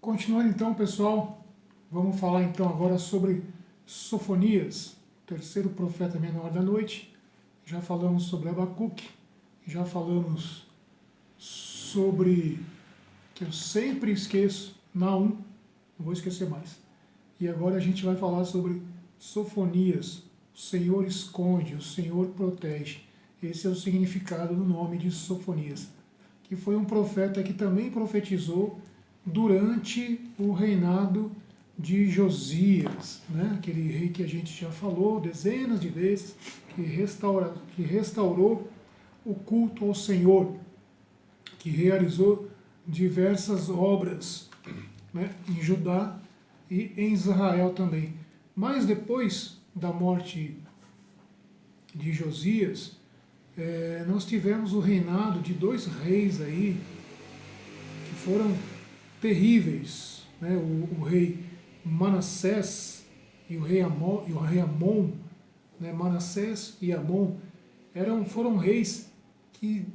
Continuando então, pessoal, vamos falar então agora sobre Sofonias, o terceiro profeta menor da noite. Já falamos sobre Abacuque, já falamos sobre, que eu sempre esqueço, Naum, não vou esquecer mais. E agora a gente vai falar sobre Sofonias, o Senhor esconde, o Senhor protege. Esse é o significado do nome de Sofonias, que foi um profeta que também profetizou durante o reinado de Josias, né? Aquele rei que a gente já falou dezenas de vezes, que restaurou o culto ao Senhor, que realizou diversas obras, né, em Judá e em Israel também. Mas depois da morte de Josias, nós tivemos o reinado de dois reis aí que foram terríveis, né? O rei Manassés e o rei Amon, né? Manassés e Amon foram reis que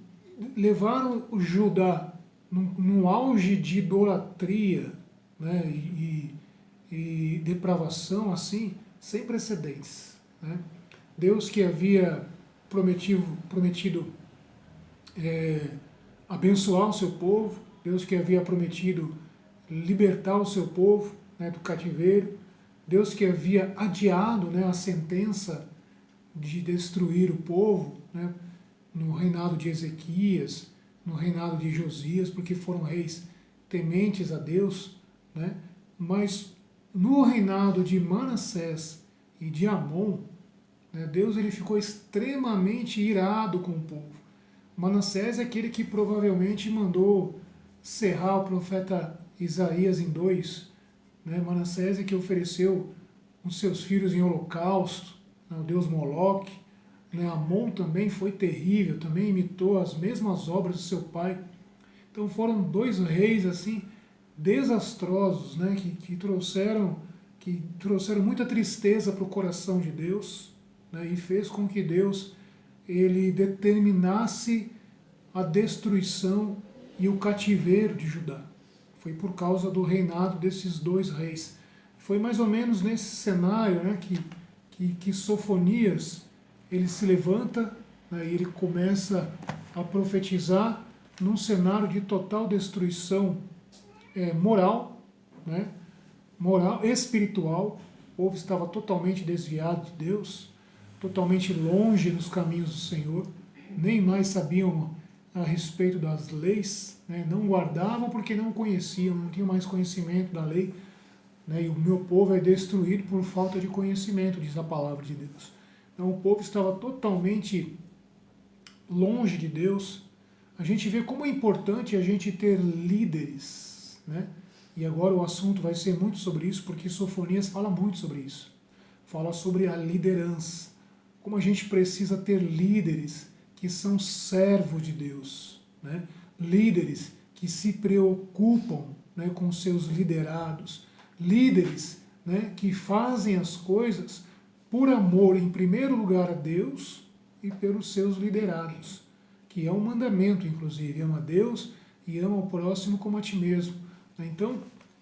levaram o Judá num auge de idolatria, né? E depravação assim sem precedentes, né? Deus que havia prometido abençoar o seu povo, Deus que havia prometido libertar o seu povo, né, do cativeiro, Deus que havia adiado, né, a sentença de destruir o povo, né, no reinado de Ezequias, no reinado de Josias, porque foram reis tementes a Deus, né, mas no reinado de Manassés e de Amon, né, Deus ele ficou extremamente irado com o povo. Manassés é aquele que provavelmente mandou serrar o profeta Isaías em dois, né? Manassés é que ofereceu os seus filhos em holocausto, né? O deus Moloque, né? Amon também foi terrível, também imitou as mesmas obras do seu pai. Então foram dois reis assim desastrosos, né? que trouxeram muita tristeza para o coração de Deus, né? E fez com que Deus ele determinasse a destruição e o cativeiro de Judá. Foi por causa do reinado desses dois reis. Foi mais ou menos nesse cenário, né, que Sofonias ele se levanta, né, e ele começa a profetizar num cenário de total destruição moral, né, moral, espiritual. O povo estava totalmente desviado de Deus, totalmente longe dos caminhos do Senhor, nem mais sabiam a respeito das leis, né? Não guardavam porque não conheciam, não tinham mais conhecimento da lei, né? E o meu povo é destruído por falta de conhecimento, diz a palavra de Deus. Então o povo estava totalmente longe de Deus. A gente vê como é importante a gente ter líderes, né? E agora o assunto vai ser muito sobre isso, porque Sofonias fala muito sobre isso. Fala sobre a liderança. Como a gente precisa ter líderes que são servos de Deus, né? Líderes que se preocupam, né, com seus liderados, líderes, né, que fazem as coisas por amor, em primeiro lugar, a Deus e pelos seus liderados, que é um mandamento, inclusive, ama a Deus e ama o próximo como a ti mesmo. Então,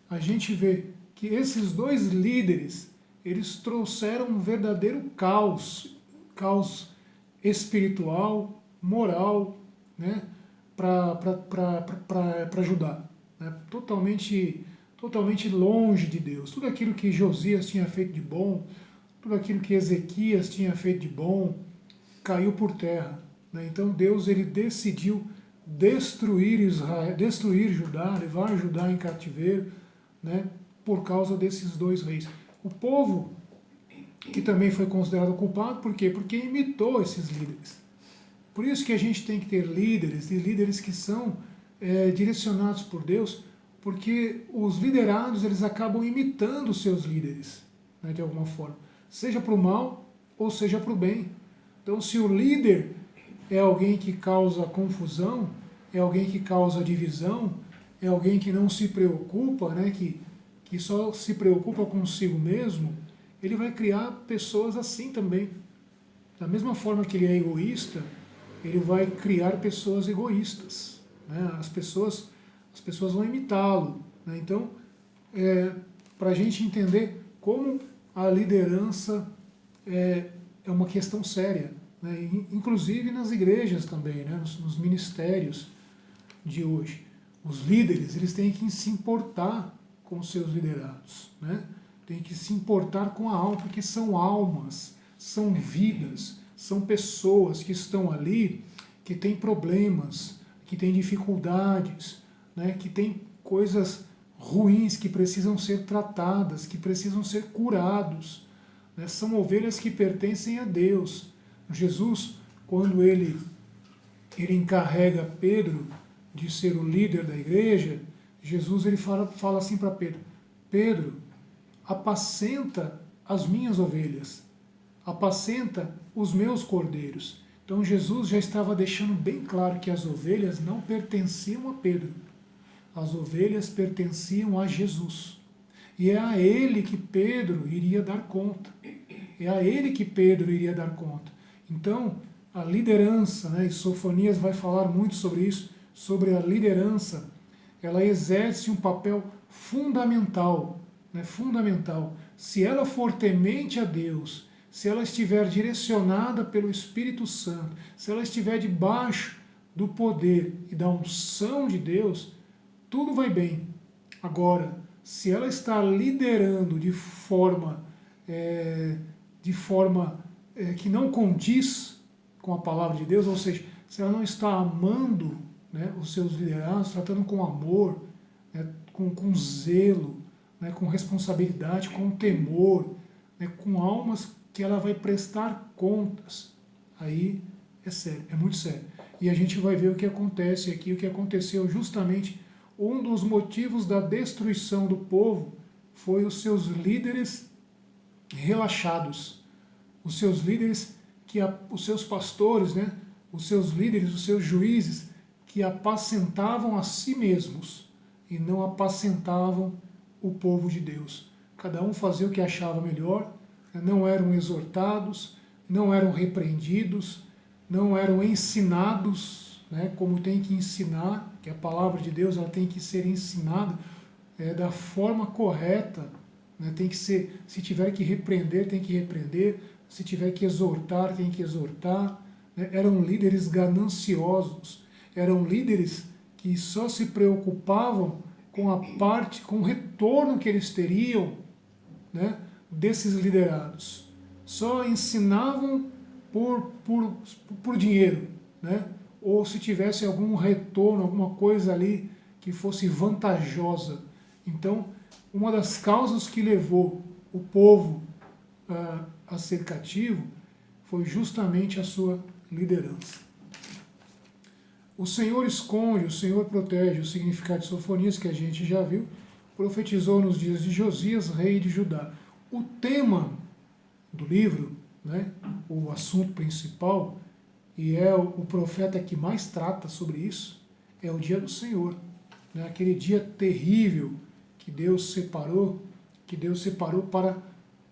a gente vê que esses dois líderes, eles trouxeram um verdadeiro caos espiritual, moral, né, para Judá, né, totalmente longe de Deus. Tudo aquilo que Josias tinha feito de bom, tudo aquilo que Ezequias tinha feito de bom, caiu por terra, né? Então Deus ele decidiu destruir Israel, destruir Judá, levar Judá em cativeiro, né, por causa desses dois reis. O povo que também foi considerado culpado, por quê? Porque imitou esses líderes. Por isso que a gente tem que ter líderes, e líderes que são direcionados por Deus, porque os liderados eles acabam imitando os seus líderes, né, de alguma forma, seja para o mal ou seja para o bem. Então, se o líder é alguém que causa confusão, é alguém que causa divisão, é alguém que não se preocupa, né, que só se preocupa consigo mesmo, ele vai criar pessoas assim também. Da mesma forma que ele é egoísta, ele vai criar pessoas egoístas, né? As pessoas vão imitá-lo, né? Então, para a gente entender como a liderança é uma questão séria, né? Inclusive nas igrejas também, né? Nos ministérios de hoje. Os líderes, eles têm que se importar com os seus liderados, né? Tem que se importar com a alma, porque são almas, são vidas, são pessoas que estão ali, que têm problemas, que têm dificuldades, né? Que têm coisas ruins que precisam ser tratadas, que precisam ser curados, né? São ovelhas que pertencem a Deus. Jesus, quando ele encarrega Pedro de ser o líder da igreja, Jesus ele fala assim para Pedro: Pedro, apacenta as minhas ovelhas, apacenta os meus cordeiros. Então Jesus já estava deixando bem claro que as ovelhas não pertenciam a Pedro, as ovelhas pertenciam a Jesus. E é a ele que Pedro iria dar conta. É a ele que Pedro iria dar conta. Então, a liderança, né, e Sofonias vai falar muito sobre isso, sobre a liderança, ela exerce um papel fundamental, né, fundamental. Se ela for temente a Deus, se ela estiver direcionada pelo Espírito Santo, se ela estiver debaixo do poder e da unção de Deus, tudo vai bem. Agora, se ela está liderando de forma que não condiz com a palavra de Deus, ou seja, se ela não está amando, né, os seus liderados, tratando com amor, né, com zelo, né, com responsabilidade, com temor, né, com almas que ela vai prestar contas, aí é sério, é muito sério. E a gente vai ver o que acontece aqui, o que aconteceu justamente. Um dos motivos da destruição do povo foi os seus líderes relaxados, os seus líderes, os seus pastores, né, os seus líderes, os seus juízes, que apacentavam a si mesmos e não apacentavam o povo de Deus. Cada um fazia o que achava melhor, não eram exortados, não eram repreendidos, não eram ensinados, né, como tem que ensinar, que a palavra de Deus ela tem que ser ensinada da forma correta, né, tem que ser, se tiver que repreender, tem que repreender, se tiver que exortar, tem que exortar. Né, eram líderes gananciosos, eram líderes que só se preocupavam com a parte, com o retorno que eles teriam, né, desses liderados. Só ensinavam por dinheiro, né? Ou se tivesse algum retorno, alguma coisa ali que fosse vantajosa. Então, uma das causas que levou o povo a ser cativo foi justamente a sua liderança. O Senhor esconde, o Senhor protege, o significado de Sofonias, que a gente já viu, profetizou nos dias de Josias, rei de Judá. O tema do livro, né, o assunto principal, e é o profeta que mais trata sobre isso, é o dia do Senhor, né, aquele dia terrível que Deus separou para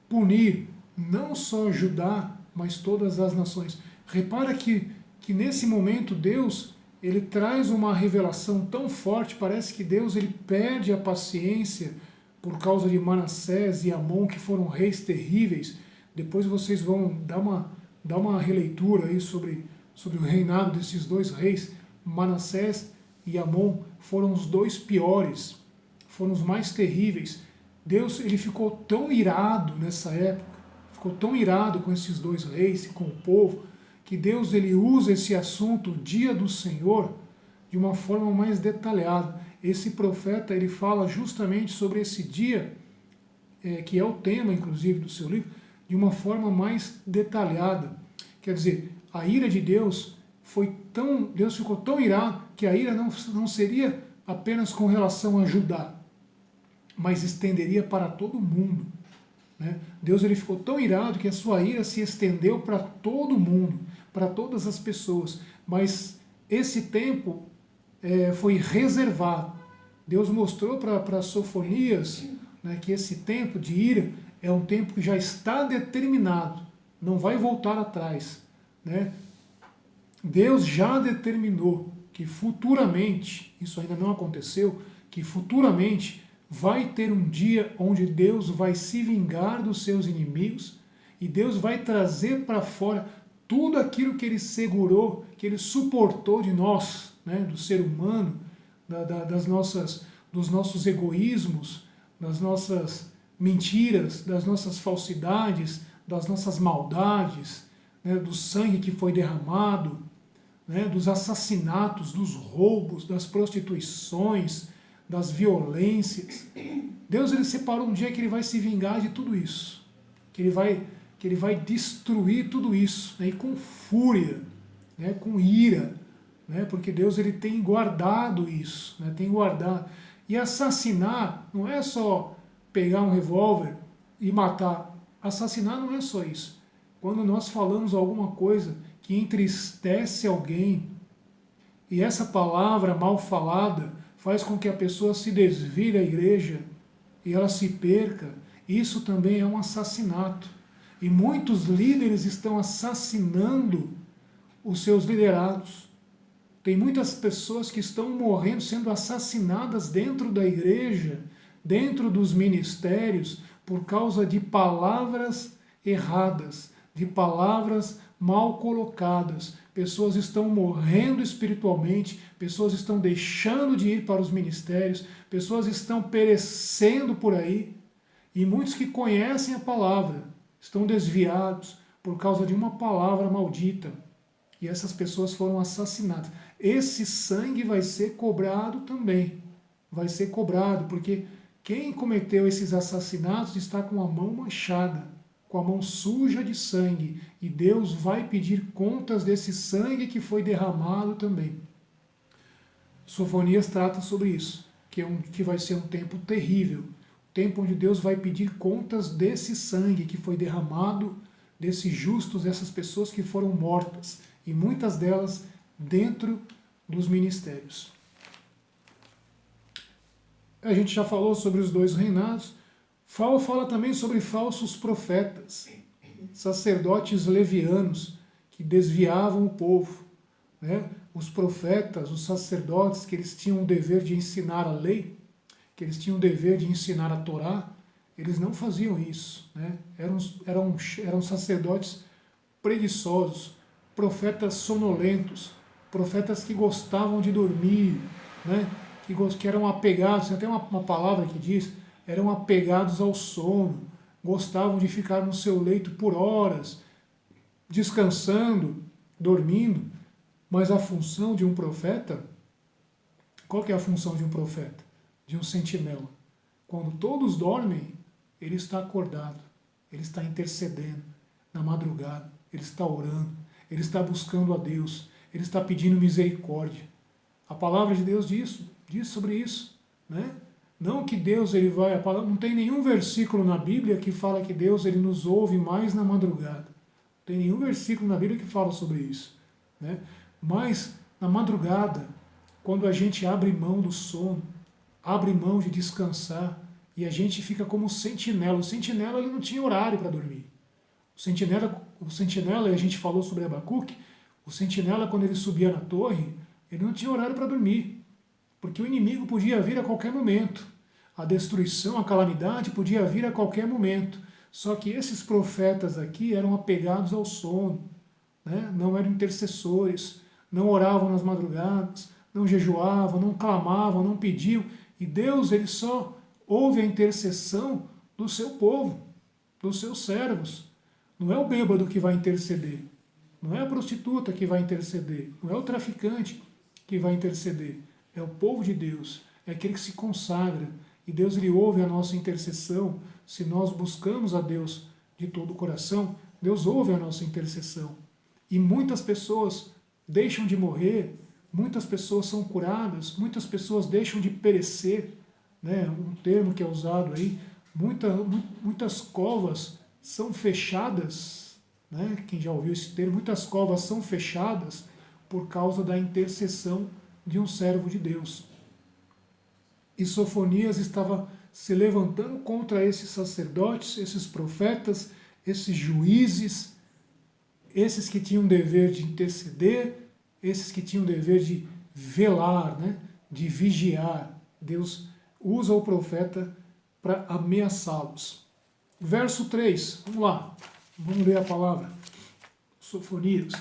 punir não só Judá, mas todas as nações. Repara que nesse momento Deus ele traz uma revelação tão forte, parece que Deus ele perde a paciência por causa de Manassés e Amon, que foram reis terríveis. Depois vocês vão dar uma releitura aí sobre o reinado desses dois reis. Manassés e Amon foram os dois piores, foram os mais terríveis. Deus ele ficou tão irado nessa época, ficou tão irado com esses dois reis e com o povo, que Deus ele usa esse assunto, o dia do Senhor, de uma forma mais detalhada. Esse profeta ele fala justamente sobre esse dia, que é o tema, inclusive, do seu livro, de uma forma mais detalhada. Quer dizer, a ira de Deus Deus ficou tão irado que a ira não seria apenas com relação a Judá, mas estenderia para todo mundo. Né? Deus ele ficou tão irado que a sua ira se estendeu para todo mundo, para todas as pessoas. Mas esse tempo foi reservado. Deus mostrou para Sofonias, né, que esse tempo de ira é um tempo que já está determinado, não vai voltar atrás. Né? Deus já determinou que futuramente, isso ainda não aconteceu, que futuramente vai ter um dia onde Deus vai se vingar dos seus inimigos e Deus vai trazer para fora tudo aquilo que Ele segurou, que Ele suportou de nós, né, do ser humano, dos nossos egoísmos, das nossas mentiras, das nossas falsidades, das nossas maldades, né, do sangue que foi derramado, né, dos assassinatos, dos roubos, das prostituições, das violências. Deus ele separou um dia que Ele vai se vingar de tudo isso, que Ele vai destruir tudo isso, né, e com fúria, né, com ira, né, porque Deus ele tem guardado isso, né, tem guardado. E assassinar não é só pegar um revólver e matar. Assassinar não é só isso. Quando nós falamos alguma coisa que entristece alguém, e essa palavra mal falada faz com que a pessoa se desvie da igreja e ela se perca, isso também é um assassinato. E muitos líderes estão assassinando os seus liderados. Tem muitas pessoas que estão morrendo, sendo assassinadas dentro da igreja, dentro dos ministérios, por causa de palavras erradas, de palavras mal colocadas. Pessoas estão morrendo espiritualmente, pessoas estão deixando de ir para os ministérios, pessoas estão perecendo por aí, e muitos que conhecem a palavra estão desviados por causa de uma palavra maldita. E essas pessoas foram assassinadas. Esse sangue vai ser cobrado também. Vai ser cobrado, porque quem cometeu esses assassinatos está com a mão manchada, com a mão suja de sangue. E Deus vai pedir contas desse sangue que foi derramado também. Sofonias trata sobre isso, que vai ser um tempo terrível. Tempo onde Deus vai pedir contas desse sangue que foi derramado, desses justos, dessas pessoas que foram mortas. E muitas delas dentro dos ministérios. A gente já falou sobre os dois reinados. Fala também sobre falsos profetas, sacerdotes levianos que desviavam o povo, né? Os profetas, os sacerdotes, que eles tinham o dever de ensinar a lei, que eles tinham o dever de ensinar a Torá, eles não faziam isso, né? Eram sacerdotes preguiçosos, profetas sonolentos, profetas que gostavam de dormir, né? que eram apegados, tem até uma palavra que diz, eram apegados ao sono, gostavam de ficar no seu leito por horas, descansando, dormindo. Mas a função de um profeta, qual que é a função de um profeta? De um sentinela. Quando todos dormem, ele está acordado, ele está intercedendo na madrugada, ele está orando, ele está buscando a Deus, ele está pedindo misericórdia. A palavra de Deus diz sobre isso, né? Não que Deus ele vai, não tem nenhum versículo na Bíblia que fala que Deus ele nos ouve mais na madrugada. Não tem nenhum versículo na Bíblia que fala sobre isso, né? Mas na madrugada, quando a gente abre mão do sono, abre mão de descansar e a gente fica como sentinela. O sentinela ele não tinha horário para dormir. O sentinela, a gente falou sobre Abacuque, o sentinela quando ele subia na torre, ele não tinha horário para dormir, porque o inimigo podia vir a qualquer momento. A destruição, a calamidade podia vir a qualquer momento. Só que esses profetas aqui eram apegados ao sono, né? Não eram intercessores, não oravam nas madrugadas, não jejuavam, não clamavam, não pediam. E Deus ele só ouve a intercessão do seu povo, dos seus servos. Não é o bêbado que vai interceder, não é a prostituta que vai interceder, não é o traficante que vai interceder, é o povo de Deus, é aquele que se consagra. E Deus ele ouve a nossa intercessão. Se nós buscamos a Deus de todo o coração, Deus ouve a nossa intercessão. E muitas pessoas deixam de morrer, muitas pessoas são curadas, muitas pessoas deixam de perecer, né? Um termo que é usado aí, muitas covas são fechadas, né? Quem já ouviu esse termo, muitas covas são fechadas por causa da intercessão de um servo de Deus. E Sofonias estava se levantando contra esses sacerdotes, esses profetas, esses juízes, esses que tinham o dever de interceder, esses que tinham o dever de velar, né? De vigiar. Deus, usa o profeta para ameaçá-los. Verso 3, vamos lá, vamos ler a palavra. Sofonias.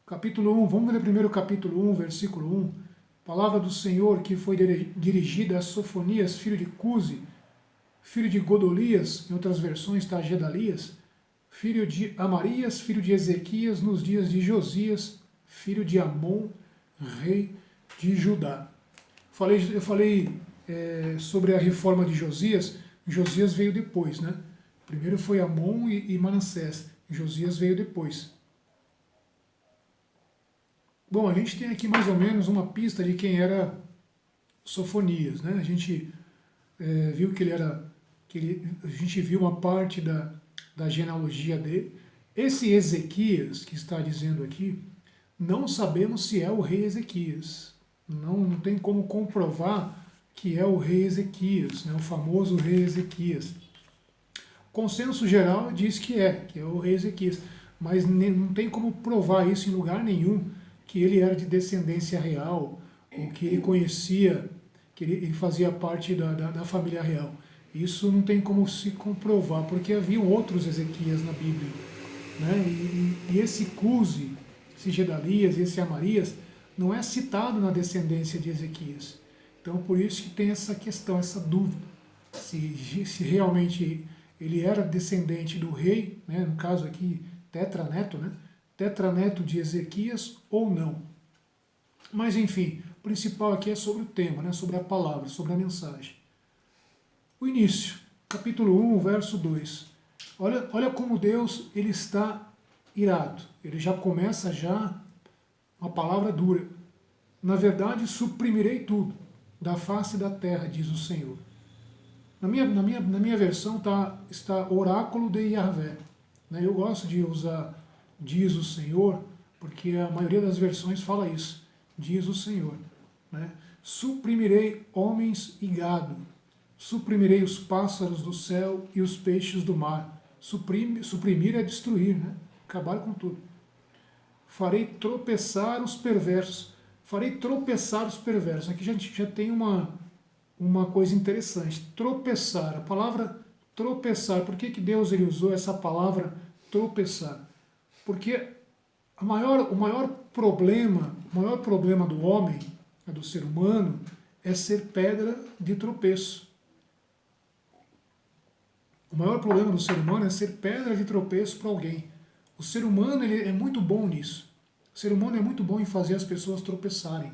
Capítulo 1, vamos ler primeiro o capítulo 1, versículo 1. Palavra do Senhor que foi dirigida a Sofonias, filho de Cusi, filho de Godolias, em outras versões está Gedalias, filho de Amarias, filho de Ezequias, nos dias de Josias, filho de Amon, rei de Judá. Eu falei sobre a reforma de Josias. Josias veio depois, né? Primeiro foi Amon e Manassés. Josias veio depois. Bom, a gente tem aqui mais ou menos uma pista de quem era Sofonias, né? A gente viu que ele era, a gente viu uma parte da genealogia dele. Esse Ezequias que está dizendo aqui, não sabemos se é o rei Ezequias. Não tem como comprovar que é o rei Ezequias, né? O famoso rei Ezequias. O consenso geral diz que é o rei Ezequias, mas não tem como provar isso em lugar nenhum, que ele era de descendência real, ou que ele conhecia, que ele fazia parte da família real. Isso não tem como se comprovar, porque haviam outros Ezequias na Bíblia, né? E esse Cusi, esse Gedalias e esse Amarias não é citado na descendência de Ezequias. Então por isso que tem essa questão, essa dúvida, se realmente ele era descendente do rei, né? No caso aqui tetraneto, né? Tetraneto de Ezequias ou não. Mas enfim, o principal aqui é sobre o tema, né? Sobre a palavra, sobre a mensagem. O início, capítulo 1, verso 2. Olha como Deus ele está irado. Ele já começa uma palavra dura. Na verdade, suprimirei tudo da face da terra, diz o Senhor. Na minha versão está oráculo de Yahvé. Eu gosto de usar diz o Senhor, porque a maioria das versões fala isso. Diz o Senhor. Suprimirei homens e gado. Suprimirei os pássaros do céu e os peixes do mar. Suprimir é destruir, né? Acabar com tudo. Farei tropeçar os perversos. Farei tropeçar os perversos. Aqui a gente já tem uma coisa interessante. Tropeçar. A palavra tropeçar. Por que Deus ele usou essa palavra tropeçar? Porque o maior problema do homem, do ser humano, é ser pedra de tropeço. O maior problema do ser humano é ser pedra de tropeço para alguém. O ser humano ele é muito bom nisso. O ser humano é muito bom em fazer as pessoas tropeçarem,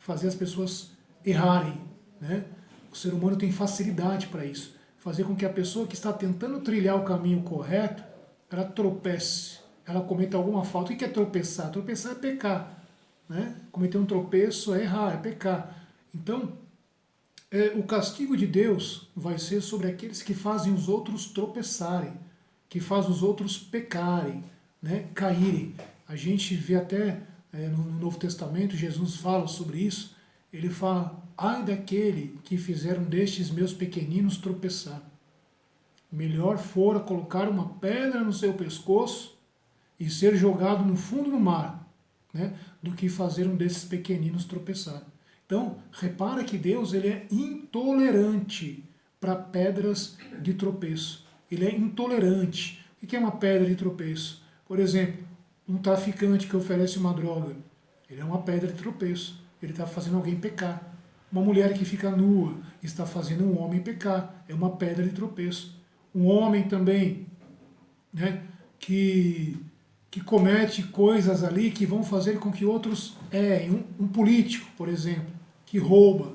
fazer as pessoas errarem, né? O ser humano tem facilidade para isso. Fazer com que a pessoa que está tentando trilhar o caminho correto, ela tropece, ela cometa alguma falta. O que é tropeçar? Tropeçar é pecar, né? Cometer um tropeço é errar, é pecar. Então, o castigo de Deus vai ser sobre aqueles que fazem os outros tropeçarem, que fazem os outros pecarem, né? Caírem. A gente vê até no Novo Testamento, Jesus fala sobre isso. Ele fala, ai daquele que fizeram destes meus pequeninos tropeçar. Melhor fora colocar uma pedra no seu pescoço e ser jogado no fundo do mar, né, do que fazer um desses pequeninos tropeçar. Então, repara que Deus ele é intolerante para pedras de tropeço. Ele é intolerante. O que é uma pedra de tropeço? Por exemplo, um traficante que oferece uma droga. Ele é uma pedra de tropeço. Ele está fazendo alguém pecar. Uma mulher que fica nua está fazendo um homem pecar. É uma pedra de tropeço. Um homem também, né, que comete coisas ali que vão fazer com que outros um político, por exemplo, que rouba,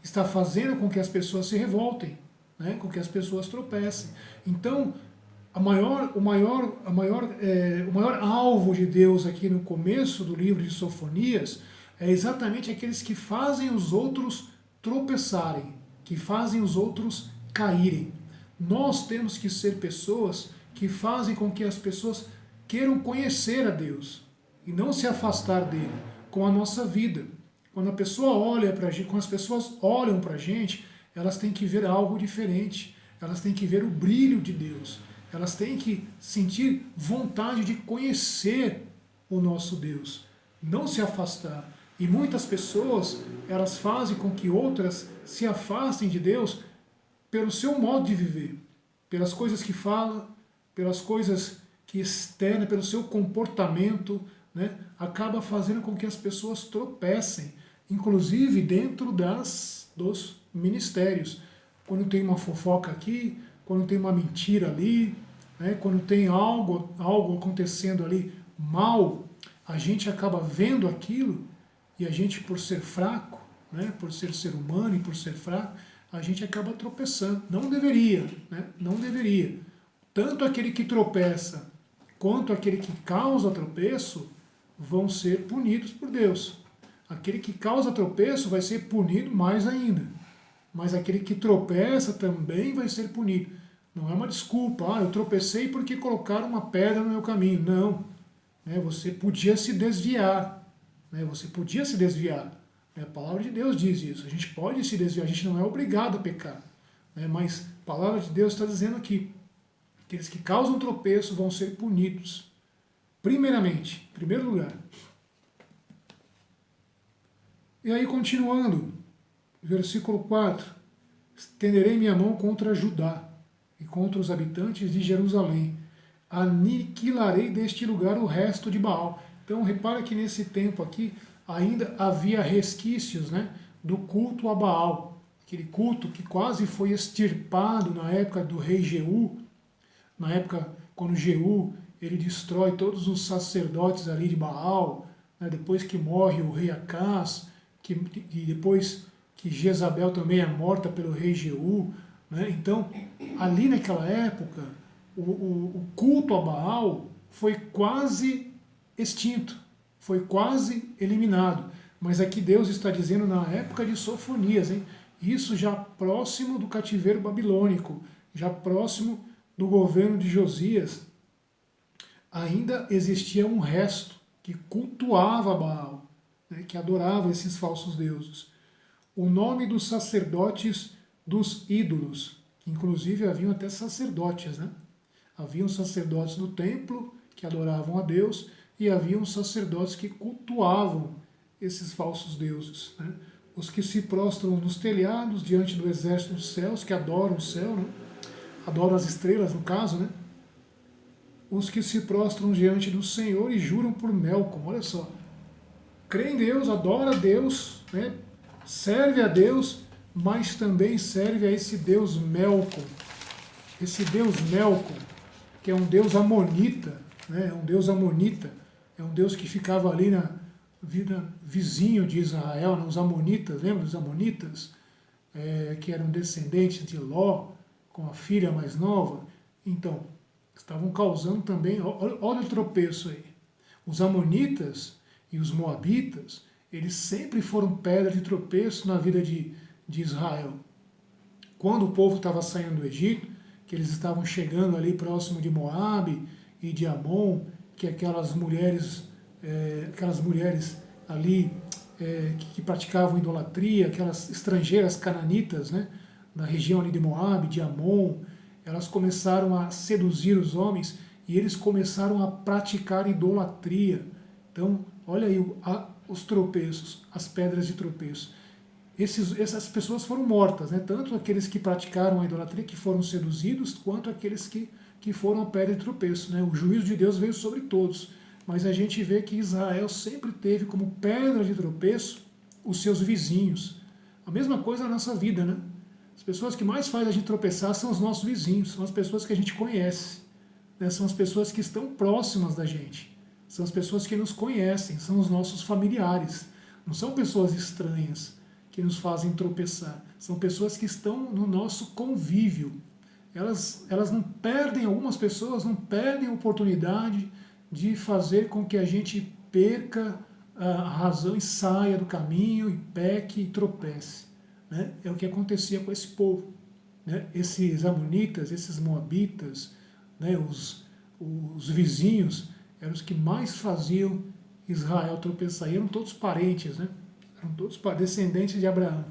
está fazendo com que as pessoas se revoltem, né, com que as pessoas tropecem. Então, o maior alvo de Deus aqui no começo do livro de Sofonias é exatamente aqueles que fazem os outros tropeçarem, que fazem os outros caírem. Nós temos que ser pessoas que fazem com que as pessoas queiram conhecer a Deus e não se afastar dele com a nossa vida. Quando a pessoa olha para a gente, quando as pessoas olham para a gente, elas têm que ver algo diferente, elas têm que ver o brilho de Deus, elas têm que sentir vontade de conhecer o nosso Deus, não se afastar. E muitas pessoas, elas fazem com que outras se afastem de Deus pelo seu modo de viver, pelas coisas que fala, pelas coisas que externa, pelo seu comportamento, né? Acaba fazendo com que as pessoas tropecem, inclusive dentro dos ministérios. Quando tem uma fofoca aqui, quando tem uma mentira ali, né? Quando tem algo acontecendo ali mal, a gente acaba vendo aquilo e a gente, por ser fraco, né? Por ser humano e por ser fraco, a gente acaba tropeçando. Não deveria, né? Não deveria. Tanto aquele que tropeça quanto aquele que causa tropeço vão ser punidos por Deus. Aquele que causa tropeço vai ser punido mais ainda. Mas aquele que tropeça também vai ser punido. Não é uma desculpa, eu tropecei porque colocaram uma pedra no meu caminho. Não. Você podia se desviar. Você podia se desviar. A palavra de Deus diz isso. A gente pode se desviar, a gente não é obrigado a pecar. Mas a palavra de Deus está dizendo aqui, aqueles que causam tropeço vão ser punidos. Primeiramente, em primeiro lugar. E aí, continuando, versículo 4. Estenderei minha mão contra Judá e contra os habitantes de Jerusalém. Aniquilarei deste lugar o resto de Baal. Então, repara que nesse tempo aqui, ainda havia resquícios, né, do culto a Baal. Aquele culto que quase foi extirpado na época do rei Jeú, na época quando Jeú ele destrói todos os sacerdotes ali de Baal, né, depois que morre o rei Acás, e depois que Jezabel também é morta pelo rei Jeú. Né, então, ali naquela época, o culto a Baal foi quase extinto, foi quase eliminado. Mas aqui Deus está dizendo na época de Sofonias, hein? Isso já próximo do cativeiro babilônico, já próximo do governo de Josias, ainda existia um resto que cultuava Baal, né, que adorava esses falsos deuses. O nome dos sacerdotes dos ídolos, que inclusive haviam até sacerdotes, né? Haviam sacerdotes no templo que adoravam a Deus e haviam sacerdotes que cultuavam esses falsos deuses, né? Os que se prostram nos telhados diante do exército dos céus, que adoram o céu, né? Adoram as estrelas, no caso, né? Os que se prostram diante do Senhor e juram por Melcom, olha só. Crê em Deus, adora a Deus, né? Serve a Deus, mas também serve a esse Deus Melcom. Esse Deus Melcom, que é um Deus amonita, né? É um Deus amonita, é um Deus que ficava ali na vida vizinho de Israel, né? Os amonitas, lembra dos amonitas? Que eram descendentes de Ló, com a filha mais nova. Então, estavam causando também, olha o tropeço aí. Os amonitas e os moabitas, eles sempre foram pedra de tropeço na vida de Israel. Quando o povo estava saindo do Egito, que eles estavam chegando ali próximo de Moabe e de Amon, que aquelas mulheres ali que praticavam idolatria, aquelas estrangeiras cananitas, né, na região ali de Moabe, de Amon, elas começaram a seduzir os homens e eles começaram a praticar idolatria. Então, olha aí os tropeços, as pedras de tropeço. Essas pessoas foram mortas, né? Tanto aqueles que praticaram a idolatria, que foram seduzidos, quanto aqueles que foram a pedra de tropeço, né? O juízo de Deus veio sobre todos. Mas a gente vê que Israel sempre teve como pedra de tropeço os seus vizinhos. A mesma coisa na nossa vida, né? As pessoas que mais fazem a gente tropeçar são os nossos vizinhos, são as pessoas que a gente conhece, né? São as pessoas que estão próximas da gente, são as pessoas que nos conhecem, são os nossos familiares. Não são pessoas estranhas que nos fazem tropeçar, são pessoas que estão no nosso convívio. Elas não perdem, algumas pessoas não perdem a oportunidade de fazer com que a gente perca a razão e saia do caminho e peque e tropece. Né? É o que acontecia com esse povo. Né? Esses amonitas, esses moabitas, né? os vizinhos, eram os que mais faziam Israel tropeçar. E eram todos parentes, né? Eram todos descendentes de Abraão.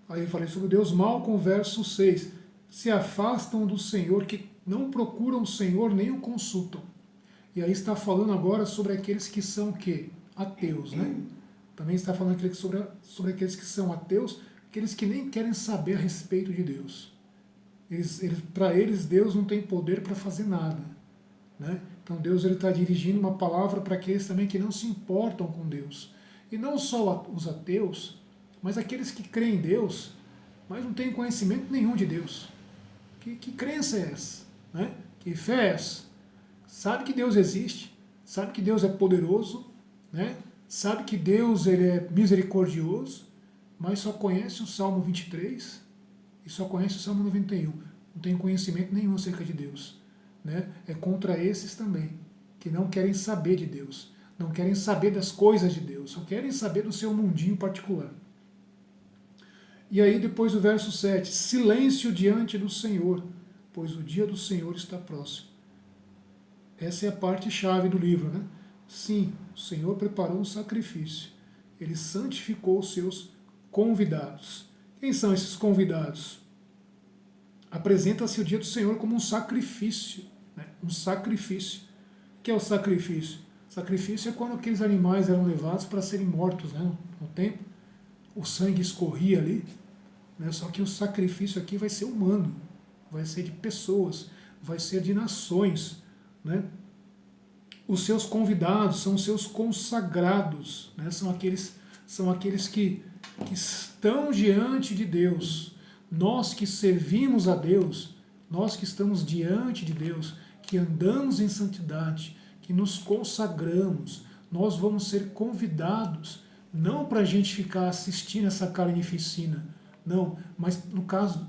Aí eu falei sobre Deus mal com o verso 6. Se afastam do Senhor, que não procuram o Senhor nem o consultam. E aí está falando agora sobre aqueles que são o quê? Ateus, né? Também está falando sobre aqueles que são ateus, aqueles que nem querem saber a respeito de Deus. Para eles, Deus não tem poder para fazer nada. Né? Então Deus está dirigindo uma palavra para aqueles também que não se importam com Deus. E não só os ateus, mas aqueles que creem em Deus, mas não têm conhecimento nenhum de Deus. Que crença é essa? Né? Que fé é essa? Sabe que Deus existe, sabe que Deus é poderoso, né? Sabe que Deus ele é misericordioso, mas só conhece o Salmo 23 e só conhece o Salmo 91. Não tem conhecimento nenhum acerca de Deus. Né? É contra esses também, que não querem saber de Deus, não querem saber das coisas de Deus, só querem saber do seu mundinho particular. E aí depois o verso 7, silêncio diante do Senhor, pois o dia do Senhor está próximo. Essa é a parte chave do livro, né? Sim, o Senhor preparou um sacrifício, ele santificou os seus convidados. Quem são esses convidados? Apresenta-se o dia do Senhor como um sacrifício. Né? Um sacrifício. O que é o sacrifício? Sacrifício é quando aqueles animais eram levados para serem mortos, né? No templo. O sangue escorria ali. Né? Só que o sacrifício aqui vai ser humano. Vai ser de pessoas. Vai ser de nações. Né? Os seus convidados são os seus consagrados. Né? São aqueles que estão diante de Deus. Nós que servimos a Deus, nós que estamos diante de Deus, que andamos em santidade, que nos consagramos, nós vamos ser convidados, não para a gente ficar assistindo essa carnificina, não, mas no caso,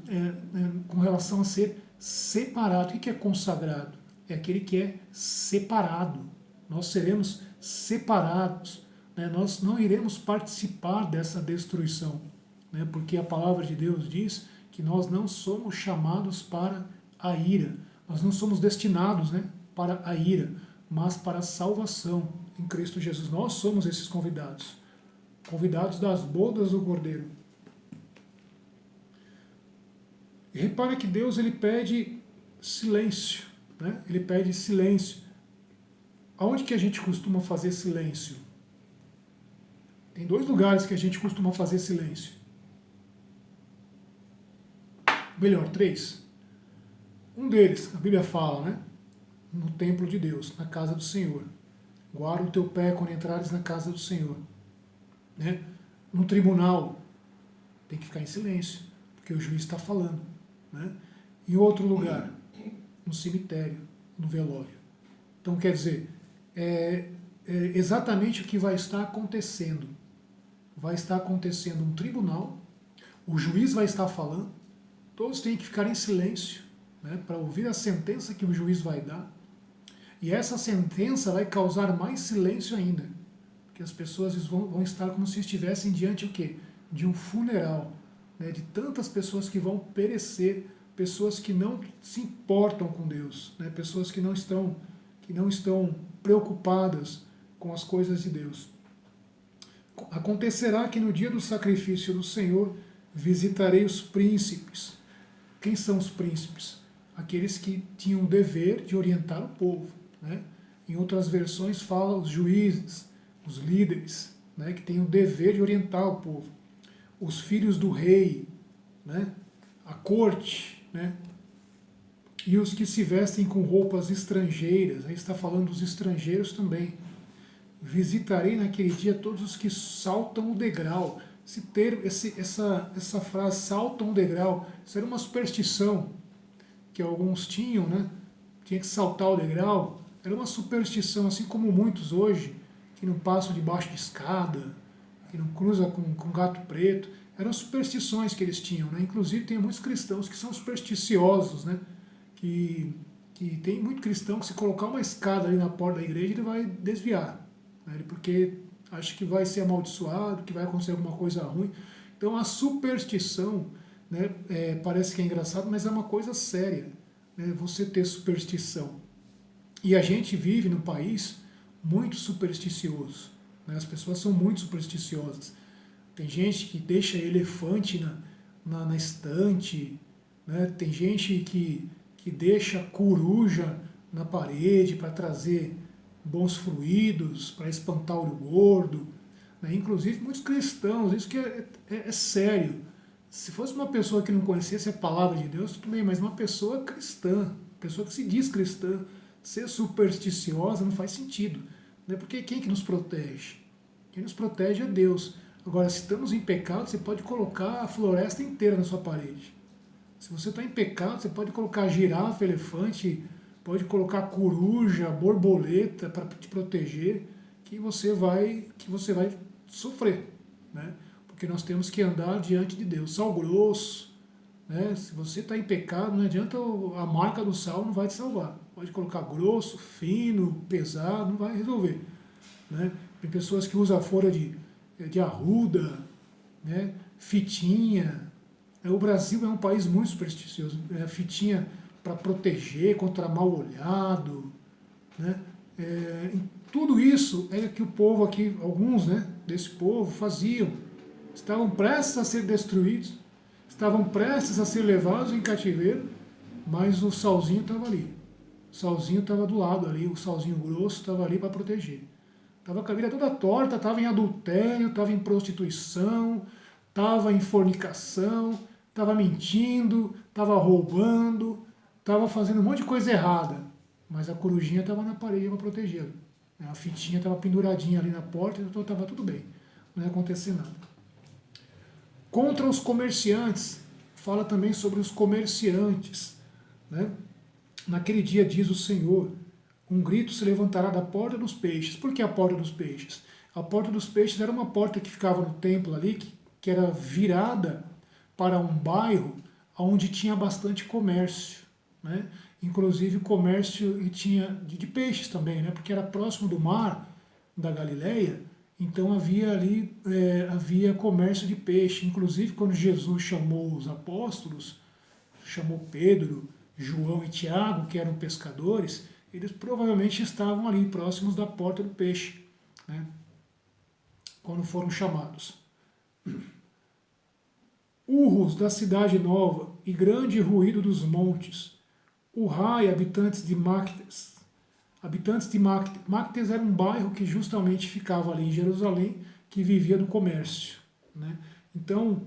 com relação a ser separado. O que é consagrado? É aquele que é separado. Nós seremos separados, né? Nós não iremos participar dessa destruição, né? Porque a palavra de Deus diz que nós não somos chamados para a ira, nós não somos destinados, né, para a ira, mas para a salvação em Cristo Jesus. Nós somos esses convidados, convidados das bodas do Cordeiro. E repara que Deus ele pede silêncio, né? Ele pede silêncio. Aonde que a gente costuma fazer silêncio? Tem dois lugares que a gente costuma fazer silêncio. Melhor, 3. Um deles, a Bíblia fala, né? No templo de Deus, na casa do Senhor. Guarda o teu pé quando entrares na casa do Senhor. Né? No tribunal, tem que ficar em silêncio, porque o juiz está falando. Né? Em outro lugar, no cemitério, no velório. Então, quer dizer, é exatamente o que vai estar acontecendo. Vai estar acontecendo um tribunal, o juiz vai estar falando, todos têm que ficar em silêncio, né, para ouvir a sentença que o juiz vai dar. E essa sentença vai causar mais silêncio ainda, porque as pessoas vão estar como se estivessem diante o quê? De um funeral, né, de tantas pessoas que vão perecer, pessoas que não se importam com Deus, né, pessoas que não estão preocupadas com as coisas de Deus. Acontecerá que no dia do sacrifício do Senhor visitarei os príncipes. Quem são os príncipes? Aqueles que tinham o dever de orientar o povo. Né? Em outras versões fala os juízes, os líderes, né, que têm o dever de orientar o povo. Os filhos do rei, né, a corte, né, e os que se vestem com roupas estrangeiras. Aí está falando dos estrangeiros também. Visitarei naquele dia todos os que saltam o degrau. Essa frase, saltam o degrau, isso era uma superstição que alguns tinham, né? Tinha que saltar o degrau. Era uma superstição, assim como muitos hoje, que não passam debaixo de escada, que não cruzam com gato preto. Eram superstições que eles tinham, né? Inclusive tem muitos cristãos que são supersticiosos, né? Que tem muito cristão que se colocar uma escada ali na porta da igreja ele vai desviar, né? Porque acha que vai ser amaldiçoado, que vai acontecer alguma coisa ruim. Então a superstição, né, parece que é engraçado, mas é uma coisa séria, né, você ter superstição. E a gente vive num país muito supersticioso, né, as pessoas são muito supersticiosas. Tem gente que deixa elefante na estante, né, tem gente que deixa coruja na parede para trazer bons fluidos, para espantar o olho gordo, né? Inclusive muitos cristãos, isso que é sério. Se fosse uma pessoa que não conhecesse a palavra de Deus, tudo bem, mas uma pessoa cristã, pessoa que se diz cristã, ser supersticiosa não faz sentido, né? Porque quem que nos protege? Quem nos protege é Deus. Agora, se estamos em pecado, você pode colocar a floresta inteira na sua parede. Se você está em pecado, você pode colocar girafa, elefante, pode colocar coruja, borboleta para te proteger, que você vai sofrer, né? Porque nós temos que andar diante de Deus. Sal grosso, né? Se você está em pecado, não adianta a marca do sal, não vai te salvar. Pode colocar grosso, fino, pesado, não vai resolver, né? Tem pessoas que usam a folha de arruda, né? Fitinha. O Brasil é um país muito supersticioso. Fitinha para proteger contra mal olhado, né? Tudo isso é que o povo aqui, alguns, né, desse povo faziam. Estavam prestes a ser destruídos, estavam prestes a ser levados em cativeiro, mas o salzinho estava ali. O salzinho estava do lado ali, o salzinho grosso estava ali para proteger. Estava com a vida toda torta, estava em adultério, estava em prostituição, estava em fornicação, estava mentindo, estava roubando, estava fazendo um monte de coisa errada. Mas a corujinha estava na parede para protegê-lo. A fitinha estava penduradinha ali na porta, então estava tudo bem. Não ia acontecer nada. Contra os comerciantes, fala também sobre os comerciantes, né? Naquele dia, diz o Senhor, um grito se levantará da porta dos peixes. Por que a porta dos peixes? A porta dos peixes era uma porta que ficava no templo ali, que era virada para um bairro onde tinha bastante comércio, né? Inclusive comércio e tinha de peixes também, né? Porque era próximo do mar da Galileia, então havia ali havia comércio de peixe. Inclusive quando Jesus chamou os apóstolos, chamou Pedro, João e Tiago, que eram pescadores, eles provavelmente estavam ali próximos da porta do peixe, né? Quando foram chamados. Urros da cidade nova e grande ruído dos montes. Urrai, habitantes de Mactes. Habitantes de Mactes. Mactes era um bairro que justamente ficava ali em Jerusalém, que vivia do comércio, né? Então,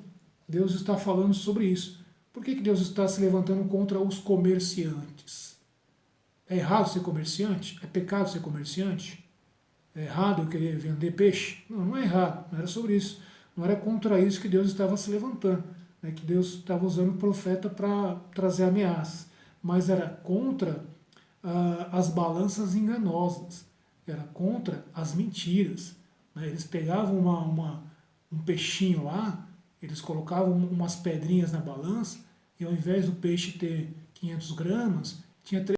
Deus está falando sobre isso. Por que Deus está se levantando contra os comerciantes? É errado ser comerciante? É pecado ser comerciante? É errado eu querer vender peixe? Não, não é errado, não era sobre isso. Não era contra isso que Deus estava se levantando, né? Que Deus estava usando o profeta para trazer ameaças. Mas era contra as balanças enganosas, era contra as mentiras, né? Eles pegavam um peixinho lá, eles colocavam umas pedrinhas na balança, e ao invés do peixe ter 500 gramas, tinha